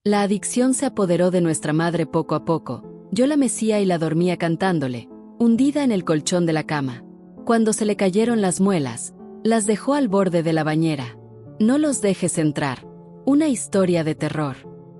La adicción se apoderó de nuestra madre poco a poco. Yo la mecía y la dormía cantándole, hundida en el colchón de la cama. Cuando se le cayeron las muelas, las dejó al borde de la bañera. No los dejes entrar. Una historia de terror.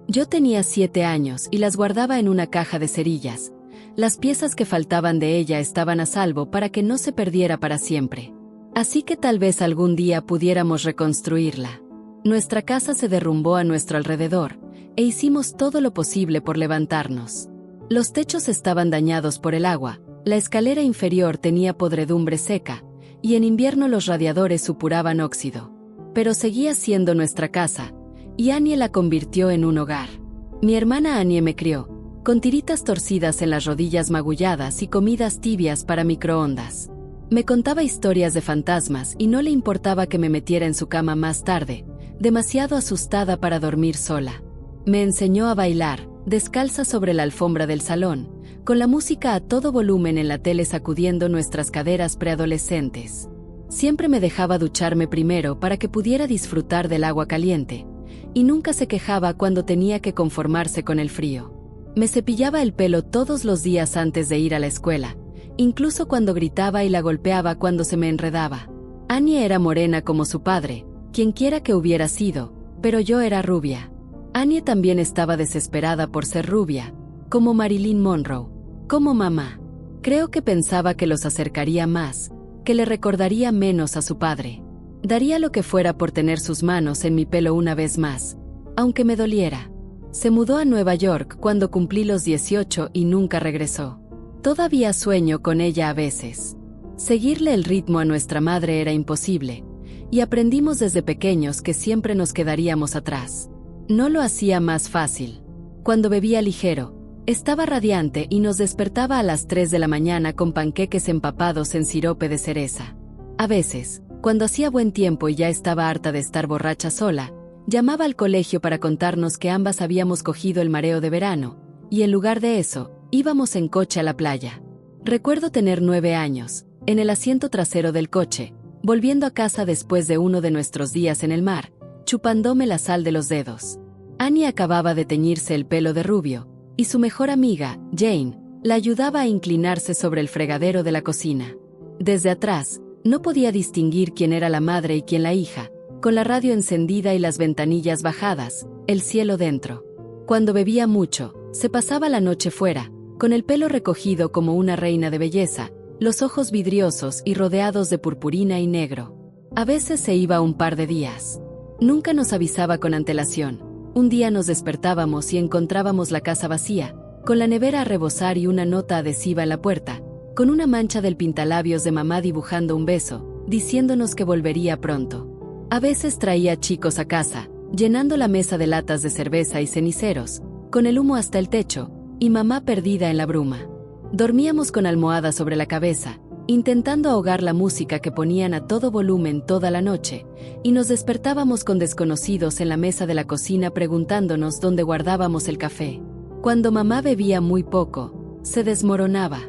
Yo tenía 7 años y las guardaba en una caja de cerillas. Las piezas que faltaban de ella estaban a salvo para que no se perdiera para siempre. Así que tal vez algún día pudiéramos reconstruirla. Nuestra casa se derrumbó a nuestro alrededor, e hicimos todo lo posible por levantarnos. Los techos estaban dañados por el agua, la escalera inferior tenía podredumbre seca, y en invierno los radiadores supuraban óxido. Pero seguía siendo nuestra casa, y Annie la convirtió en un hogar. Mi hermana Annie me crió, con tiritas torcidas en las rodillas magulladas y comidas tibias para microondas. Me contaba historias de fantasmas y no le importaba que me metiera en su cama más tarde, demasiado asustada para dormir sola. Me enseñó a bailar, descalza sobre la alfombra del salón, con la música a todo volumen en la tele sacudiendo nuestras caderas preadolescentes. Siempre me dejaba ducharme primero para que pudiera disfrutar del agua caliente, y nunca se quejaba cuando tenía que conformarse con el frío. Me cepillaba el pelo todos los días antes de ir a la escuela, incluso cuando gritaba y la golpeaba cuando se me enredaba. Annie era morena como su padre, quienquiera que hubiera sido, pero yo era rubia. Annie también estaba desesperada por ser rubia, como Marilyn Monroe, como mamá. Creo que pensaba que los acercaría más, que le recordaría menos a su padre. Daría lo que fuera por tener sus manos en mi pelo una vez más, aunque me doliera. Se mudó a Nueva York cuando cumplí los 18 y nunca regresó. Todavía sueño con ella a veces. Seguirle el ritmo a nuestra madre era imposible, y aprendimos desde pequeños que siempre nos quedaríamos atrás. No lo hacía más fácil. Cuando bebía ligero, estaba radiante y nos despertaba a las 3 de la mañana con panqueques empapados en sirope de cereza. A veces, cuando hacía buen tiempo y ya estaba harta de estar borracha sola, llamaba al colegio para contarnos que ambas habíamos cogido el mareo de verano, y en lugar de eso, íbamos en coche a la playa. Recuerdo tener 9 años, en el asiento trasero del coche, volviendo a casa después de uno de nuestros días en el mar, chupándome la sal de los dedos. Annie acababa de teñirse el pelo de rubio, y su mejor amiga, Jane, la ayudaba a inclinarse sobre el fregadero de la cocina. Desde atrás, no podía distinguir quién era la madre y quién la hija, con la radio encendida y las ventanillas bajadas, el cielo dentro. Cuando bebía mucho, se pasaba la noche fuera, con el pelo recogido como una reina de belleza, los ojos vidriosos y rodeados de purpurina y negro. A veces se iba un par de días. Nunca nos avisaba con antelación. Un día nos despertábamos y encontrábamos la casa vacía, con la nevera a rebosar y una nota adhesiva en la puerta, con una mancha del pintalabios de mamá dibujando un beso, diciéndonos que volvería pronto. A veces traía chicos a casa, llenando la mesa de latas de cerveza y ceniceros, con el humo hasta el techo, y mamá perdida en la bruma. Dormíamos con almohada sobre la cabeza, intentando ahogar la música que ponían a todo volumen toda la noche, y nos despertábamos con desconocidos en la mesa de la cocina preguntándonos dónde guardábamos el café. Cuando mamá bebía muy poco, se desmoronaba.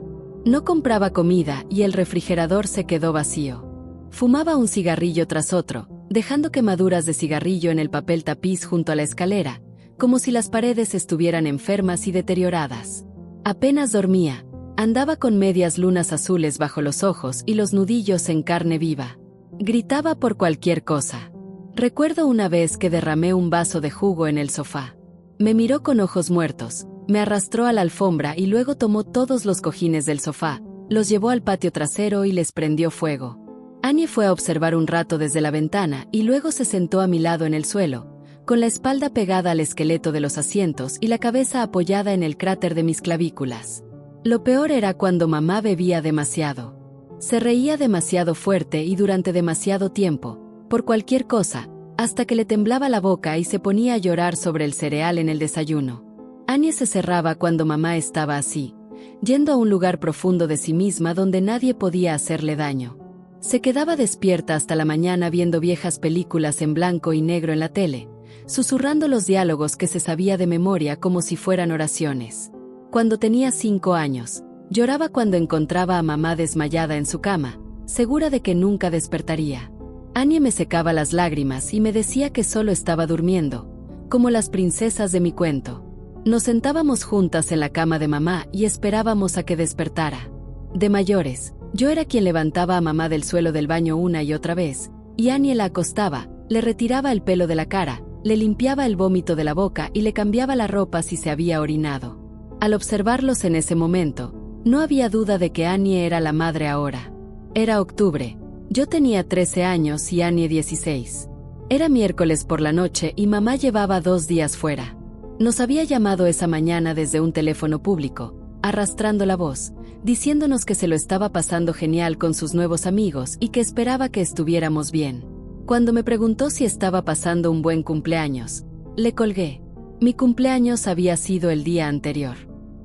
No compraba comida y el refrigerador se quedó vacío. Fumaba un cigarrillo tras otro, dejando quemaduras de cigarrillo en el papel tapiz junto a la escalera, como si las paredes estuvieran enfermas y deterioradas. Apenas dormía. Andaba con medias lunas azules bajo los ojos y los nudillos en carne viva. Gritaba por cualquier cosa. Recuerdo una vez que derramé un vaso de jugo en el sofá. Me miró con ojos muertos, me arrastró a la alfombra y luego tomó todos los cojines del sofá, los llevó al patio trasero y les prendió fuego. Annie fue a observar un rato desde la ventana y luego se sentó a mi lado en el suelo, con la espalda pegada al esqueleto de los asientos y la cabeza apoyada en el cráter de mis clavículas. Lo peor era cuando mamá bebía demasiado. Se reía demasiado fuerte y durante demasiado tiempo, por cualquier cosa, hasta que le temblaba la boca y se ponía a llorar sobre el cereal en el desayuno. Annie se cerraba cuando mamá estaba así, yendo a un lugar profundo de sí misma donde nadie podía hacerle daño. Se quedaba despierta hasta la mañana viendo viejas películas en blanco y negro en la tele, susurrando los diálogos que se sabía de memoria como si fueran oraciones. Cuando tenía 5 años, lloraba cuando encontraba a mamá desmayada en su cama, segura de que nunca despertaría. Annie me secaba las lágrimas y me decía que solo estaba durmiendo, como las princesas de mi cuento. Nos sentábamos juntas en la cama de mamá y esperábamos a que despertara. De mayores, yo era quien levantaba a mamá del suelo del baño una y otra vez, y Annie la acostaba, le retiraba el pelo de la cara, le limpiaba el vómito de la boca y le cambiaba la ropa si se había orinado. Al observarlos en ese momento, no había duda de que Annie era la madre ahora. Era octubre. Yo tenía 13 años y Annie 16. Era miércoles por la noche y mamá llevaba 2 días fuera. Nos había llamado esa mañana desde un teléfono público, arrastrando la voz, diciéndonos que se lo estaba pasando genial con sus nuevos amigos y que esperaba que estuviéramos bien. Cuando me preguntó si estaba pasando un buen cumpleaños, le colgué. Mi cumpleaños había sido el día anterior.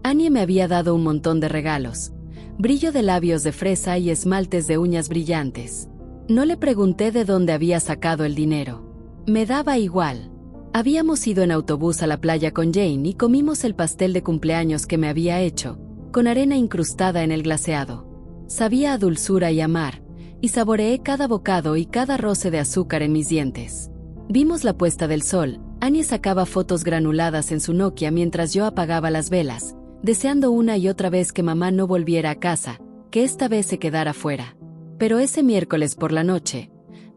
Annie me había dado un montón de regalos. Brillo de labios de fresa y esmaltes de uñas brillantes. No le pregunté de dónde había sacado el dinero. Me daba igual. Habíamos ido en autobús a la playa con Jane y comimos el pastel de cumpleaños que me había hecho, con arena incrustada en el glaseado. Sabía a dulzura y a mar, y saboreé cada bocado y cada roce de azúcar en mis dientes. Vimos la puesta del sol. Annie sacaba fotos granuladas en su Nokia mientras yo apagaba las velas, deseando una y otra vez que mamá no volviera a casa, que esta vez se quedara fuera. Pero ese miércoles por la noche,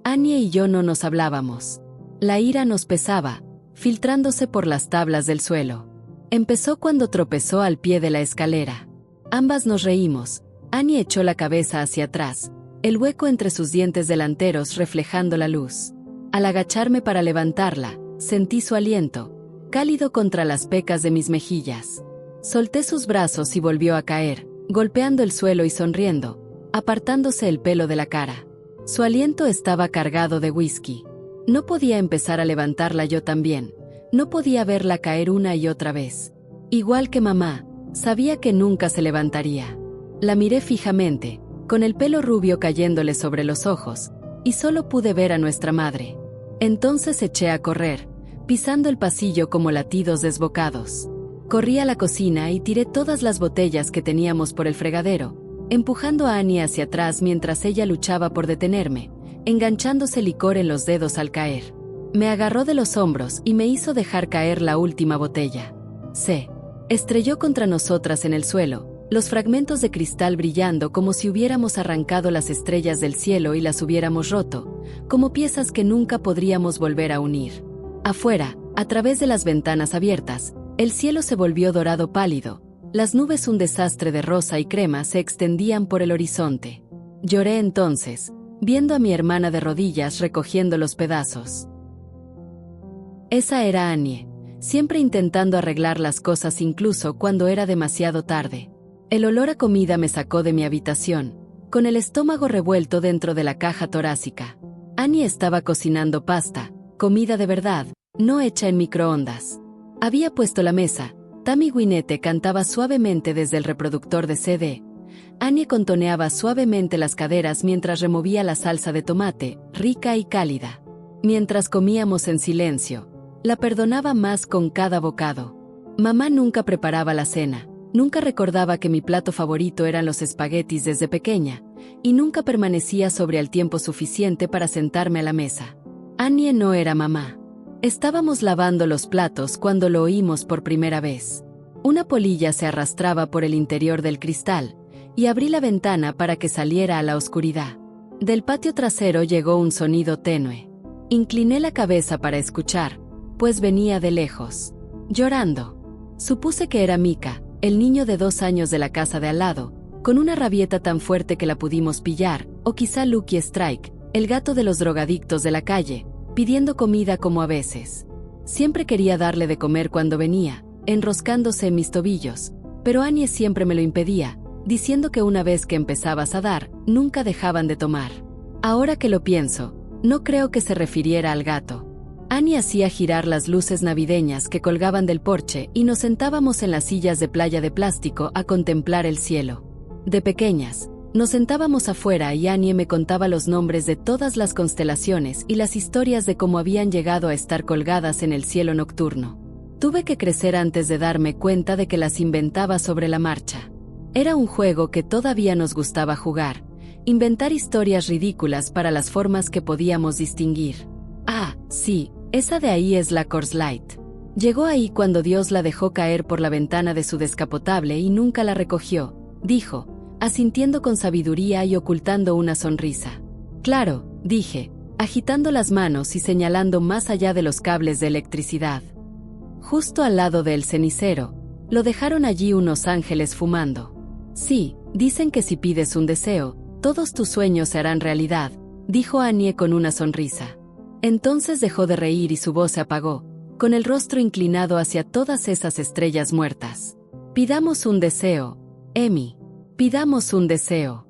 Annie y yo no nos hablábamos. La ira nos pesaba, filtrándose por las tablas del suelo. Empezó cuando tropezó al pie de la escalera. Ambas nos reímos. Annie echó la cabeza hacia atrás, el hueco entre sus dientes delanteros reflejando la luz. Al agacharme para levantarla, sentí su aliento, cálido contra las pecas de mis mejillas. Solté sus brazos y volvió a caer, golpeando el suelo y sonriendo, apartándose el pelo de la cara. Su aliento estaba cargado de whisky. No podía empezar a levantarla yo también. No podía verla caer una y otra vez. Igual que mamá, sabía que nunca se levantaría. La miré fijamente, con el pelo rubio cayéndole sobre los ojos, y solo pude ver a nuestra madre. Entonces eché a correr, pisando el pasillo como latidos desbocados. Corrí a la cocina y tiré todas las botellas que teníamos por el fregadero, empujando a Annie hacia atrás mientras ella luchaba por detenerme, enganchándose licor en los dedos al caer. Me agarró de los hombros y me hizo dejar caer la última botella. Se estrelló contra nosotras en el suelo, los fragmentos de cristal brillando como si hubiéramos arrancado las estrellas del cielo y las hubiéramos roto, como piezas que nunca podríamos volver a unir. Afuera, a través de las ventanas abiertas, el cielo se volvió dorado pálido, las nubes un desastre de rosa y crema se extendían por el horizonte. Lloré entonces, viendo a mi hermana de rodillas recogiendo los pedazos. Esa era Annie, siempre intentando arreglar las cosas incluso cuando era demasiado tarde. El olor a comida me sacó de mi habitación, con el estómago revuelto dentro de la caja torácica. Annie estaba cocinando pasta, comida de verdad, no hecha en microondas. Había puesto la mesa. Tammy Wynette cantaba suavemente desde el reproductor de CD. Annie contoneaba suavemente las caderas mientras removía la salsa de tomate, rica y cálida. Mientras comíamos en silencio, la perdonaba más con cada bocado. Mamá nunca preparaba la cena, nunca recordaba que mi plato favorito eran los espaguetis desde pequeña, y nunca permanecía sobre el tiempo suficiente para sentarme a la mesa. Annie no era mamá. Estábamos lavando los platos cuando lo oímos por primera vez. Una polilla se arrastraba por el interior del cristal, y abrí la ventana para que saliera a la oscuridad. Del patio trasero llegó un sonido tenue. Incliné la cabeza para escuchar, pues venía de lejos. Llorando. Supuse que era Mika, el niño de 2 años de la casa de al lado, con una rabieta tan fuerte que la pudimos pillar, o quizá Lucky Strike, el gato de los drogadictos de la calle, pidiendo comida como a veces. Siempre quería darle de comer cuando venía, enroscándose en mis tobillos, pero Annie siempre me lo impedía, diciendo que una vez que empezabas a dar, nunca dejaban de tomar. Ahora que lo pienso, no creo que se refiriera al gato. Annie hacía girar las luces navideñas que colgaban del porche y nos sentábamos en las sillas de playa de plástico a contemplar el cielo. De pequeñas, nos sentábamos afuera y Annie me contaba los nombres de todas las constelaciones y las historias de cómo habían llegado a estar colgadas en el cielo nocturno. Tuve que crecer antes de darme cuenta de que las inventaba sobre la marcha. Era un juego que todavía nos gustaba jugar, inventar historias ridículas para las formas que podíamos distinguir. Ah, sí, esa de ahí es la Coors Light. Llegó ahí cuando Dios la dejó caer por la ventana de su descapotable y nunca la recogió, dijo, asintiendo con sabiduría y ocultando una sonrisa. Claro, dije, agitando las manos y señalando más allá de los cables de electricidad. Justo al lado del cenicero, lo dejaron allí unos ángeles fumando. Sí, dicen que si pides un deseo, todos tus sueños se harán realidad, dijo Annie con una sonrisa. Entonces dejó de reír y su voz se apagó, con el rostro inclinado hacia todas esas estrellas muertas. Pidamos un deseo, Emmy. Pidamos un deseo.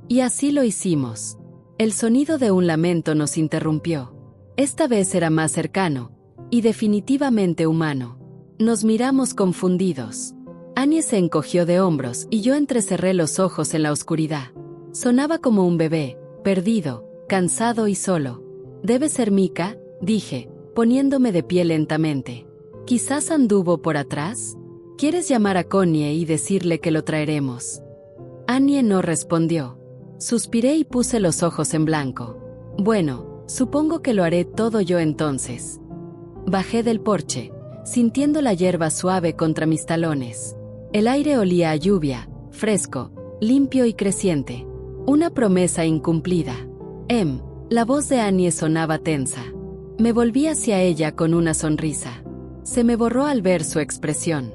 Y así lo hicimos. El sonido de un lamento nos interrumpió. Esta vez era más cercano, y definitivamente humano. Nos miramos confundidos. Annie se encogió de hombros y yo entrecerré los ojos en la oscuridad. Sonaba como un bebé, perdido, cansado y solo. «Debe ser Mika», dije, poniéndome de pie lentamente. «Quizás anduvo por atrás. ¿Quieres llamar a Connie y decirle que lo traeremos?» Annie no respondió. Suspiré y puse los ojos en blanco. Bueno, supongo que lo haré todo yo entonces. Bajé del porche, sintiendo la hierba suave contra mis talones. El aire olía a lluvia, fresco, limpio y creciente. Una promesa incumplida. La voz de Annie sonaba tensa. Me volví hacia ella con una sonrisa. Se me borró al ver su expresión.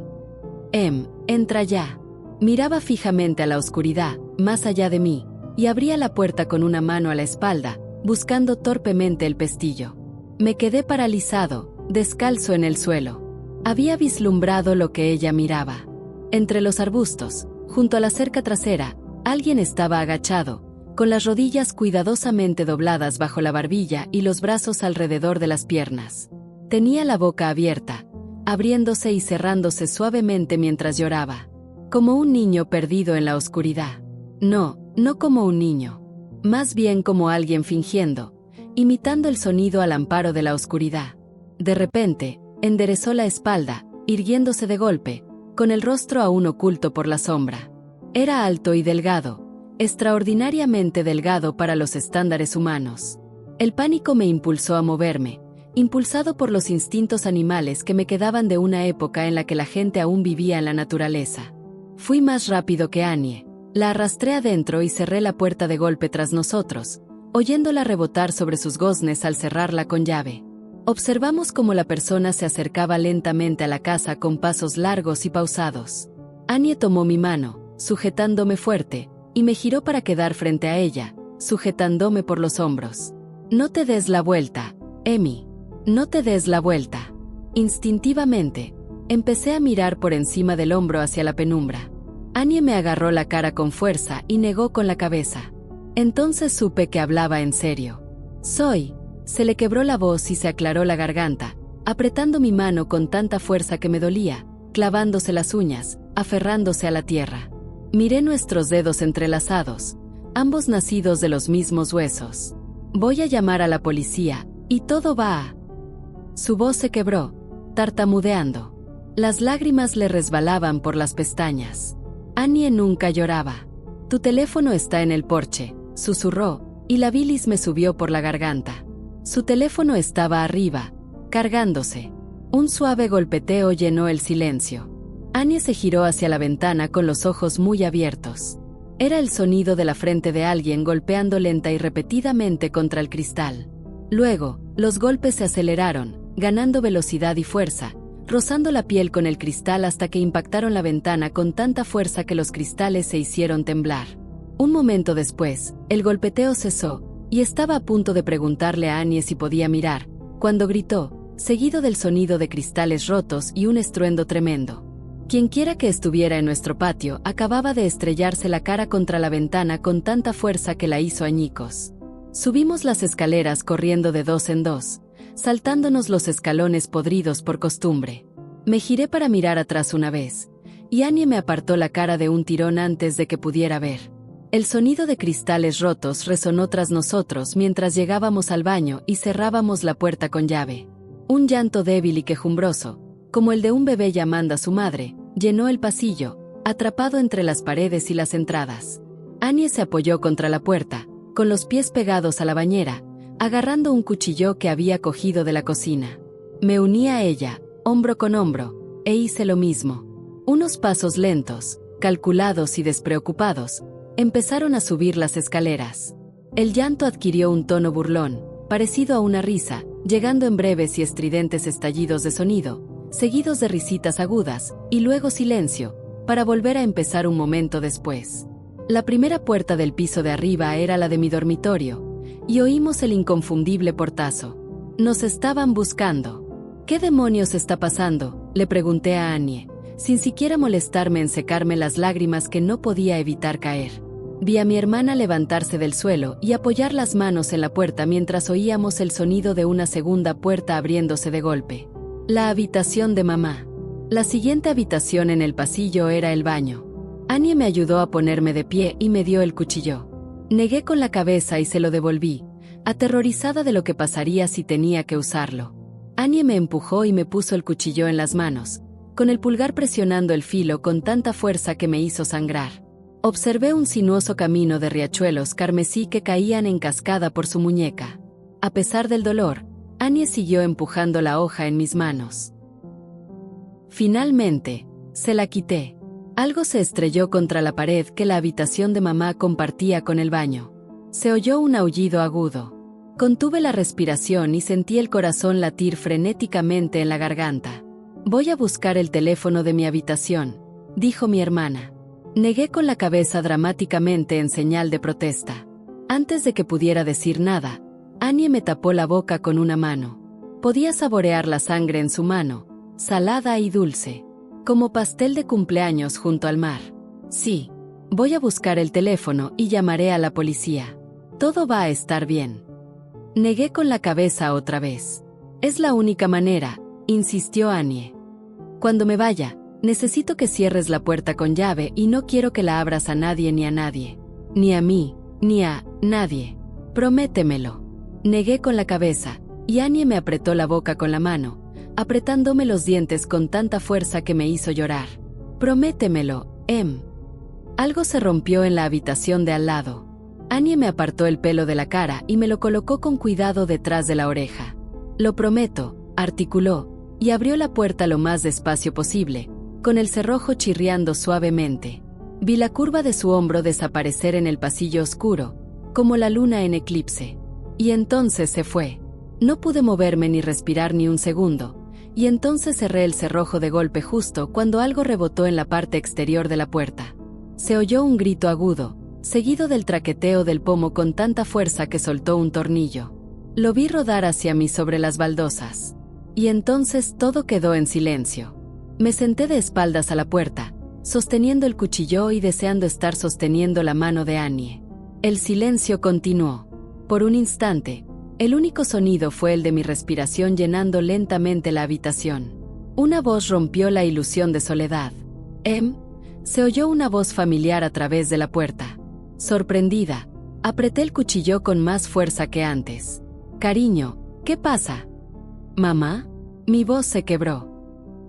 Entra ya. Miraba fijamente a la oscuridad, más allá de mí, y abría la puerta con una mano a la espalda, buscando torpemente el pestillo. Me quedé paralizado, descalzo en el suelo. Había vislumbrado lo que ella miraba. Entre los arbustos, junto a la cerca trasera, alguien estaba agachado, con las rodillas cuidadosamente dobladas bajo la barbilla y los brazos alrededor de las piernas. Tenía la boca abierta, abriéndose y cerrándose suavemente mientras lloraba. Como un niño perdido en la oscuridad. No como un niño. Más bien como alguien fingiendo, imitando el sonido al amparo de la oscuridad. De repente, enderezó la espalda, irguiéndose de golpe, con el rostro aún oculto por la sombra. Era alto y delgado, extraordinariamente delgado para los estándares humanos. El pánico me impulsó a moverme, impulsado por los instintos animales que me quedaban de una época en la que la gente aún vivía en la naturaleza. Fui más rápido que Annie. La arrastré adentro y cerré la puerta de golpe tras nosotros, oyéndola rebotar sobre sus goznes al cerrarla con llave. Observamos cómo la persona se acercaba lentamente a la casa con pasos largos y pausados. Annie tomó mi mano, sujetándome fuerte, y me giró para quedar frente a ella, sujetándome por los hombros. «No te des la vuelta, Emmy. No te des la vuelta». Instintivamente, empecé a mirar por encima del hombro hacia la penumbra. Annie me agarró la cara con fuerza y negó con la cabeza. Entonces supe que hablaba en serio. Se le quebró la voz y se aclaró la garganta, apretando mi mano con tanta fuerza que me dolía, clavándose las uñas, aferrándose a la tierra. Miré nuestros dedos entrelazados, ambos nacidos de los mismos huesos. «Voy a llamar a la policía, y todo va a...». Su voz se quebró, tartamudeando. Las lágrimas le resbalaban por las pestañas. Annie nunca lloraba. «Tu teléfono está en el porche», susurró, y la bilis me subió por la garganta. Su teléfono estaba arriba, cargándose. Un suave golpeteo llenó el silencio. Annie se giró hacia la ventana con los ojos muy abiertos. Era el sonido de la frente de alguien golpeando lenta y repetidamente contra el cristal. Luego, los golpes se aceleraron, ganando velocidad y fuerza, rozando la piel con el cristal hasta que impactaron la ventana con tanta fuerza que los cristales se hicieron temblar. Un momento después, el golpeteo cesó, y estaba a punto de preguntarle a Annie si podía mirar, cuando gritó, seguido del sonido de cristales rotos y un estruendo tremendo. Quienquiera que estuviera en nuestro patio acababa de estrellarse la cara contra la ventana con tanta fuerza que la hizo añicos. Subimos las escaleras corriendo de dos en dos, saltándonos los escalones podridos por costumbre. Me giré para mirar atrás una vez, y Annie me apartó la cara de un tirón antes de que pudiera ver. El sonido de cristales rotos resonó tras nosotros mientras llegábamos al baño y cerrábamos la puerta con llave. Un llanto débil y quejumbroso, como el de un bebé llamando a su madre, llenó el pasillo, atrapado entre las paredes y las entradas. Annie se apoyó contra la puerta, con los pies pegados a la bañera, agarrando un cuchillo que había cogido de la cocina. Me uní a ella, hombro con hombro, e hice lo mismo. Unos pasos lentos, calculados y despreocupados, empezaron a subir las escaleras. El llanto adquirió un tono burlón, parecido a una risa, llegando en breves y estridentes estallidos de sonido, seguidos de risitas agudas, y luego silencio, para volver a empezar un momento después. La primera puerta del piso de arriba era la de mi dormitorio, y oímos el inconfundible portazo. Nos estaban buscando. ¿Qué demonios está pasando?, le pregunté a Annie, sin siquiera molestarme en secarme las lágrimas que no podía evitar caer. Vi a mi hermana levantarse del suelo y apoyar las manos en la puerta mientras oíamos el sonido de una segunda puerta abriéndose de golpe. La habitación de mamá. La siguiente habitación en el pasillo era el baño. Annie me ayudó a ponerme de pie y me dio el cuchillo. Negué con la cabeza y se lo devolví, aterrorizada de lo que pasaría si tenía que usarlo. Annie me empujó y me puso el cuchillo en las manos, con el pulgar presionando el filo con tanta fuerza que me hizo sangrar. Observé un sinuoso camino de riachuelos carmesí que caían en cascada por su muñeca. A pesar del dolor, Annie siguió empujando la hoja en mis manos. Finalmente, se la quité. Algo se estrelló contra la pared que la habitación de mamá compartía con el baño. Se oyó un aullido agudo. Contuve la respiración y sentí el corazón latir frenéticamente en la garganta. «Voy a buscar el teléfono de mi habitación», dijo mi hermana. Negué con la cabeza dramáticamente en señal de protesta. Antes de que pudiera decir nada, Annie me tapó la boca con una mano. Podía saborear la sangre en su mano, salada y dulce, como pastel de cumpleaños junto al mar. «Sí, voy a buscar el teléfono y llamaré a la policía. Todo va a estar bien». Negué con la cabeza otra vez. «Es la única manera», insistió Annie. «Cuando me vaya, necesito que cierres la puerta con llave y no quiero que la abras a nadie ni a nadie. Ni a mí, ni a nadie. Prométemelo». Negué con la cabeza, y Annie me apretó la boca con la mano, apretándome los dientes con tanta fuerza que me hizo llorar. «Prométemelo, Em». Algo se rompió en la habitación de al lado. Annie me apartó el pelo de la cara y me lo colocó con cuidado detrás de la oreja. «Lo prometo», articuló, y abrió la puerta lo más despacio posible, con el cerrojo chirriando suavemente. Vi la curva de su hombro desaparecer en el pasillo oscuro, como la luna en eclipse. Y entonces se fue. No pude moverme ni respirar ni un segundo, y entonces cerré el cerrojo de golpe justo cuando algo rebotó en la parte exterior de la puerta. Se oyó un grito agudo, seguido del traqueteo del pomo con tanta fuerza que soltó un tornillo. Lo vi rodar hacia mí sobre las baldosas. Y entonces todo quedó en silencio. Me senté de espaldas a la puerta, sosteniendo el cuchillo y deseando estar sosteniendo la mano de Annie. El silencio continuó. Por un instante, el único sonido fue el de mi respiración llenando lentamente la habitación. Una voz rompió la ilusión de soledad. «Em», se oyó una voz familiar a través de la puerta. Sorprendida, apreté el cuchillo con más fuerza que antes. «Cariño, ¿qué pasa?» «¿Mamá?» Mi voz se quebró.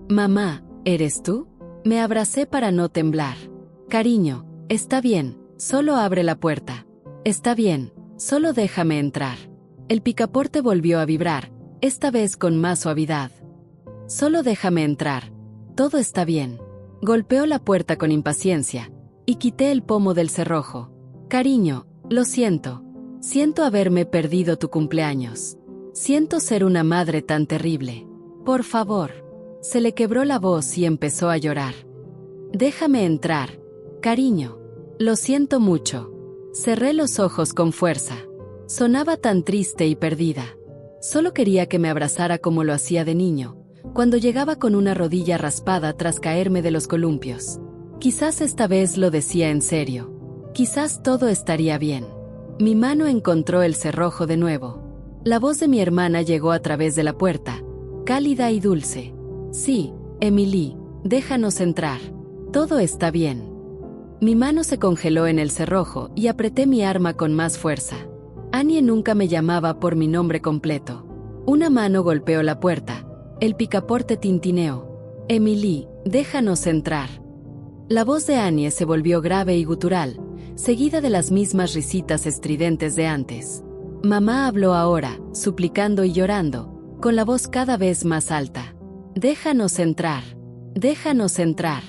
«Mamá, ¿eres tú?» Me abracé para no temblar. «Cariño, está bien, solo abre la puerta. Está bien, solo déjame entrar». El picaporte volvió a vibrar, esta vez con más suavidad. «Solo déjame entrar. Todo está bien». Golpeó la puerta con impaciencia, y quité el pomo del cerrojo. «Cariño, lo siento. Siento haberme perdido tu cumpleaños. Siento ser una madre tan terrible. Por favor». Se le quebró la voz y empezó a llorar. «Déjame entrar. Cariño. Lo siento mucho». Cerré los ojos con fuerza. Sonaba tan triste y perdida. Solo quería que me abrazara como lo hacía de niño, cuando llegaba con una rodilla raspada tras caerme de los columpios. Quizás esta vez lo decía en serio. Quizás todo estaría bien. Mi mano encontró el cerrojo de nuevo. La voz de mi hermana llegó a través de la puerta, cálida y dulce. «Sí, Emily, déjanos entrar. Todo está bien». Mi mano se congeló en el cerrojo y apreté mi arma con más fuerza. Annie nunca me llamaba por mi nombre completo. Una mano golpeó la puerta. El picaporte tintineó. «Emily, déjanos entrar». La voz de Annie se volvió grave y gutural, seguida de las mismas risitas estridentes de antes. Mamá habló ahora, suplicando y llorando, con la voz cada vez más alta. Déjanos entrar. Déjanos entrar.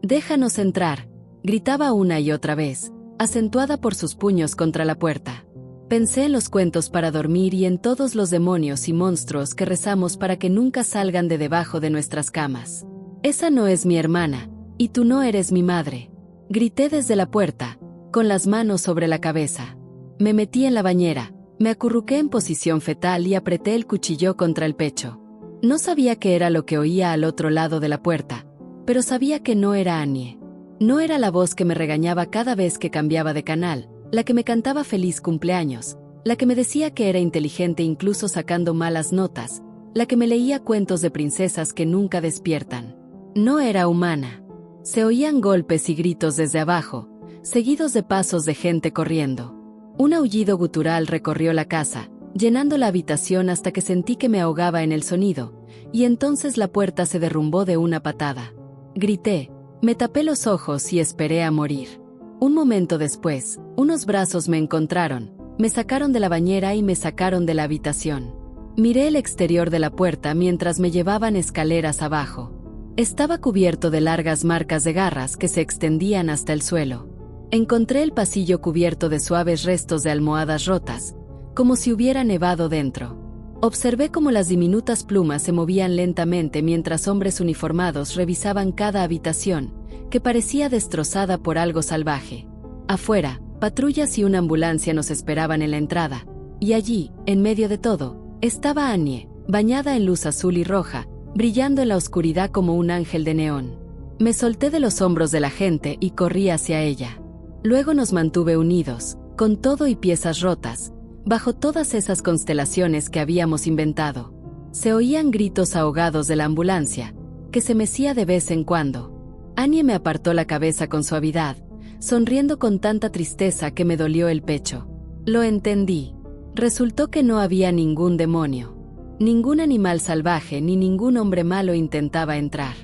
Déjanos entrar, gritaba una y otra vez, acentuada por sus puños contra la puerta. Pensé en los cuentos para dormir y en todos los demonios y monstruos que rezamos para que nunca salgan de debajo de nuestras camas. Esa no es mi hermana, y tú no eres mi madre. Grité desde la puerta, con las manos sobre la cabeza. Me metí en la bañera, me acurruqué en posición fetal y apreté el cuchillo contra el pecho. No sabía qué era lo que oía al otro lado de la puerta, pero sabía que no era Annie. No era la voz que me regañaba cada vez que cambiaba de canal, la que me cantaba feliz cumpleaños, la que me decía que era inteligente incluso sacando malas notas, la que me leía cuentos de princesas que nunca despiertan. No era humana. Se oían golpes y gritos desde abajo, seguidos de pasos de gente corriendo. Un aullido gutural recorrió la casa, llenando la habitación hasta que sentí que me ahogaba en el sonido, y entonces la puerta se derrumbó de una patada. Grité, me tapé los ojos y esperé a morir. Un momento después, unos brazos me encontraron, me sacaron de la bañera y me sacaron de la habitación. Miré el exterior de la puerta mientras me llevaban escaleras abajo. Estaba cubierto de largas marcas de garras que se extendían hasta el suelo. Encontré el pasillo cubierto de suaves restos de almohadas rotas, como si hubiera nevado dentro. Observé cómo las diminutas plumas se movían lentamente mientras hombres uniformados revisaban cada habitación, que parecía destrozada por algo salvaje. Afuera, patrullas y una ambulancia nos esperaban en la entrada, y allí, en medio de todo, estaba Annie, bañada en luz azul y roja, brillando en la oscuridad como un ángel de neón. Me solté de los hombros de la gente y corrí hacia ella. Luego nos mantuve unidos, con todo y piezas rotas, bajo todas esas constelaciones que habíamos inventado. Se oían gritos ahogados de la ambulancia, que se mecía de vez en cuando. Annie me apartó la cabeza con suavidad, sonriendo con tanta tristeza que me dolió el pecho. Lo entendí. Resultó que no había ningún demonio. Ningún animal salvaje ni ningún hombre malo intentaba entrar.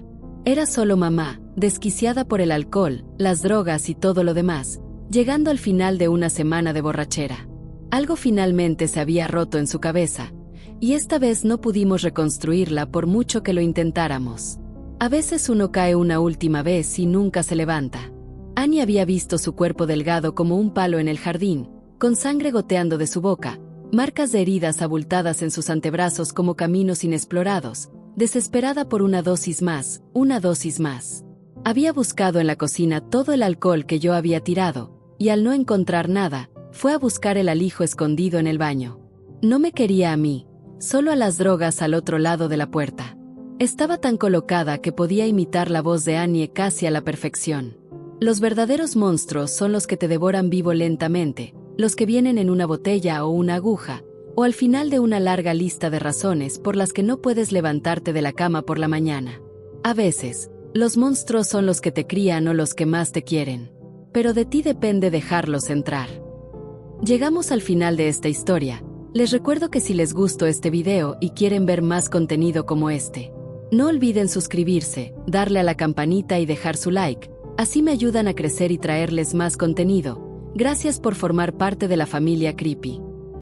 Era solo mamá, desquiciada por el alcohol, las drogas y todo lo demás, llegando al final de una semana de borrachera. Algo finalmente se había roto en su cabeza, y esta vez no pudimos reconstruirla por mucho que lo intentáramos. A veces uno cae una última vez y nunca se levanta. Annie había visto su cuerpo delgado como un palo en el jardín, con sangre goteando de su boca, marcas de heridas abultadas en sus antebrazos como caminos inexplorados, desesperada por una dosis más, una dosis más. Había buscado en la cocina todo el alcohol que yo había tirado, y al no encontrar nada, fue a buscar el alijo escondido en el baño. No me quería a mí, solo a las drogas al otro lado de la puerta. Estaba tan colocada que podía imitar la voz de Annie casi a la perfección. Los verdaderos monstruos son los que te devoran vivo lentamente, los que vienen en una botella o una aguja, o al final de una larga lista de razones por las que no puedes levantarte de la cama por la mañana. A veces, los monstruos son los que te crían o los que más te quieren. Pero de ti depende dejarlos entrar. Llegamos al final de esta historia. Les recuerdo que si les gustó este video y quieren ver más contenido como este, no olviden suscribirse, darle a la campanita y dejar su like, así me ayudan a crecer y traerles más contenido. Gracias por formar parte de la familia Creepy.